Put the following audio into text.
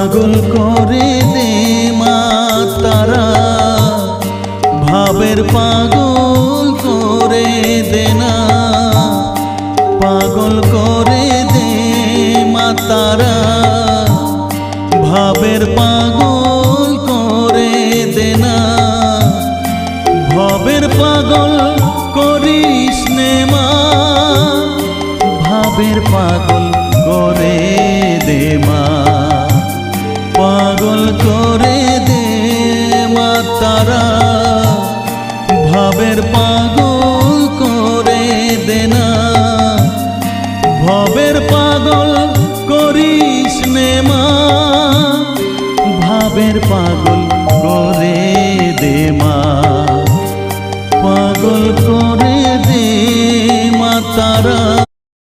পাগল করে দে মা তারা, ভাবের পাগল করে দে না, পাগল করে দে মা তারা, ভাবের পাগল করে দে না, ভবের পাগল করিস নে মা, ভাবের পাগল করে দে মা, পাগল করে দে মা তারা, ভাবের পাগল